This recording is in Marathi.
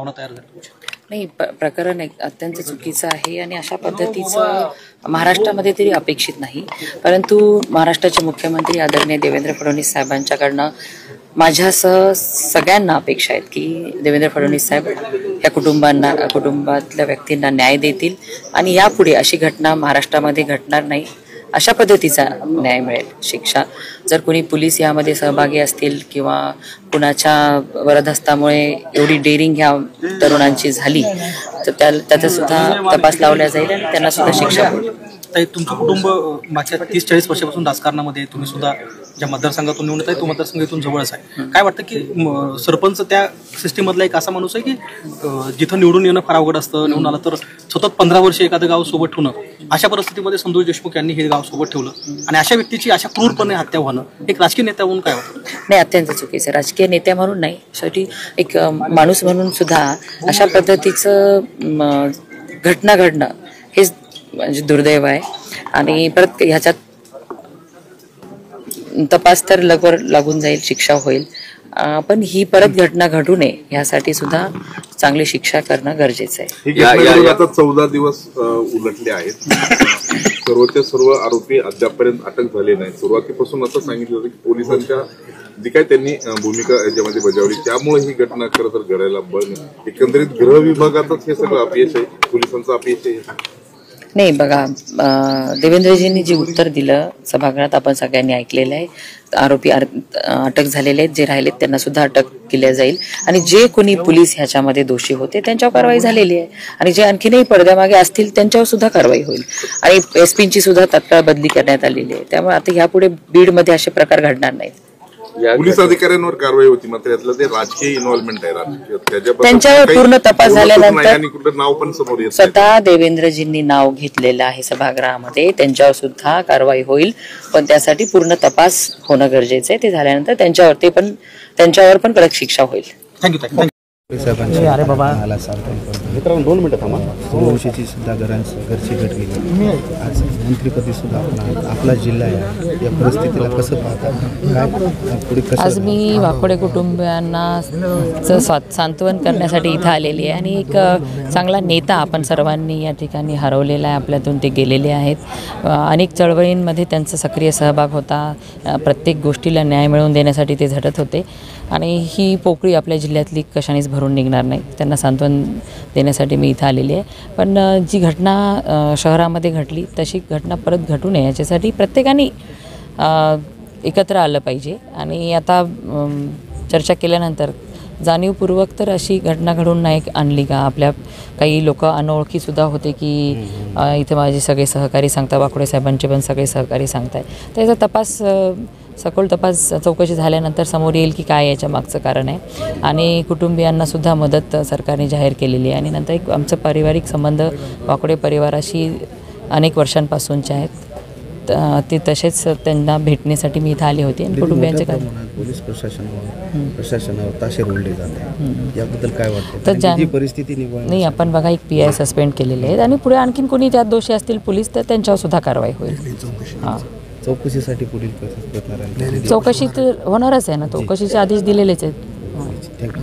भावना तयार झाली? नाही, प्रकरण अत्यंत चुकीचं आहे आणि अशा पद्धतीचं महाराष्ट्रामध्ये तरी अपेक्षित नाही. परंतु महाराष्ट्राचे मुख्यमंत्री आदरणीय देवेंद्र फडणवीस साहेबांच्याकडनं माझ्यासह सगळ्यांना अपेक्षा आहेत की देवेंद्र फडणवीस साहेब या कुटुंबातल्या व्यक्तींना न्याय देतील आणि यापुढे अशी घटना महाराष्ट्रामध्ये घडणार नाही, अशा पद्धतीचा न्याय मिळेल. शिक्षा जर कोणी पोलीस यामध्ये सहभागी असतील किंवा कुणाच्या वरदहस्तामुळे एवढी डेअरिंग ह्या तरुणांची झाली तर त्याचा सुद्धा तपास लावला जाईल आणि त्यांना सुद्धा शिक्षा होईल. तुमचं कुटुंब मागच्या 30-40 वर्षापासून राजकारणामध्ये, तुम्ही सुद्धा ज्या मतदारसंघातून निवडत आहे तो मतदारसंघ इथून जवळच आहे. काय वाटतं की सरपंच त्या सिस्टीम मधला एक असा माणूस आहे की जिथं निवडून येणं फार अवघड असतं, निवडून आलं तर सतत 15 वर्ष एखादं गाव सोबत ठेवणं, अशा परिस्थितीमध्ये संतोष देशमुख यांनी हे गाव सोबत ठेवलं आणि अशा व्यक्तीची अशा क्रूरपणे हत्या होणं एक राजकीय नेता म्हणून काय होतं? नाही, अत्यंत चुकीचं. राजकीय नेत्या म्हणून नाही, शेवटी एक माणूस म्हणून सुद्धा अशा पद्धतीचं घटना घडणं हे म्हणजे दुर्दैव आहे आणि परत ह्याच्यात तपास तर लवकर लागून जाईल, शिक्षा होईल, पण ही परत घटना घडू नये यासाठी सुद्धा चांगली शिक्षा करणं गरजेचं आहे. आता 14 दिवस उलटले आहेत. सर्वच्या सर्व आरोपी अद्यापर्यंत अटक झाले नाही. सुरुवातीपासून असं सांगितलं होतं की पोलिसांच्या जी काय त्यांनी भूमिका याच्यामध्ये बजावली त्यामुळे ही घटना खरं तर घडायला बन. एकंदरीत गृह विभागातच हे सगळं अपयश आहे, पोलिसांचं अपयश आहे. नाही बघा, देवेंद्रजींनी जे उत्तर दिलं सभागृहात आपण सगळ्यांनी ऐकलेलं आहे. आरोपी अटक झालेले आहेत, जे राहिलेत त्यांना सुद्धा अटक केल्या जाईल आणि जे कोणी पोलीस ह्याच्यामध्ये दोषी होते त्यांच्यावर कारवाई झालेली आहे आणि जे आणखीनही पडद्यामागे असतील त्यांच्यावर सुद्धा कारवाई होईल आणि एसपींची सुद्धा तात्काळ बदली करण्यात आलेली आहे. त्यामुळे आता यापुढे बीडमध्ये असे प्रकार घडणार नाहीत. पोलीस अधिकाऱ्यांवर कारवाई होती मात्र यातलं ते राजकीय इन्व्हॉल्वमेंट आहे. त्यांच्यावर पूर्ण तपास झाल्यानंतर नाव पण समोर येत स्वतः देवेंद्रजींनी नाव घेतलेलं आहे सभागृहामध्ये, त्यांच्यावर सुद्धा कारवाई होईल, पण त्यासाठी पूर्ण तपास होणं गरजेचं आहे. ते झाल्यानंतर त्यांच्यावर पण कडक शिक्षा होईल. थँक्यू. अरे बाबा मित्रांनो 2 मिनिटं थांबा. सूर्यवंशीची सुद्धा घरची भेट गेली. आज मंत्रिपदी सुद्धा आपला जिल्हा आहे, या परिस्थितीला कसं पाहता, काय पुढे कसं? आज मी वाकोडे कुटुंबियांना सांत्वन करण्यासाठी इथं आलेली आहे आणि एक चांगला नेता आपण सर्वांनी या ठिकाणी हरवलेला आहे, आपल्यातून ते गेलेले आहेत. अनेक चळवळींमध्ये त्यांचा सक्रिय सहभाग होता, प्रत्येक गोष्टीला न्याय मिळवून देण्यासाठी ते झटत होते आणि ही पोकळी आपल्या जिल्ह्यातली कशानेच भरून निघणार नाही. त्यांना सांत्वन देण्यासाठी मी इथं आलेली आहे. पण जी घटना शहरामध्ये घडली तशी घटना परत घटू नये याच्यासाठी प्रत्येकाने एकत्र आलं पाहिजे आणि आता चर्चा केल्यानंतर जाणीवपूर्वक तर अशी घटना घडून नाही आणली का. आपल्या काही लोक अनोळखीसुद्धा होते की इथे माझे सगळे सहकारी सांगतात, वाकोडे साहेबांचे पण सगळे सहकारी सांगत आहे. त्याचा तपास सखोल तपास चौकशी झाल्यानंतर समोर येईल की काय याच्या मागचं कारण आहे आणि कुटुंबियांनासुद्धा मदत सरकारने जाहीर केलेली आहे. आणि नंतर एक आमचं पारिवारिक संबंध वाकोडे परिवाराशी अनेक वर्षांपासूनचे आहेत, ते तसेच त्यांना भेटण्यासाठी मी इथं आली होती आणि कुटुंबियांचे काय पोलीस प्रशासनावर ताशेर ओढले जाते याबद्दल काय वाटतं? तर परिस्थिती नाही, आपण बघा एक PI सस्पेंड केलेले आहेत आणि पुढे आणखीन कोणी त्यात दोषी असतील पोलीस तर त्यांच्यावर सुद्धा कारवाई होईल. हां, चौकशीसाठी पुढील चौकशी तर होणारच आहे ना, चौकशीचे आदेश दिलेलेच आहेत. थँक्यू.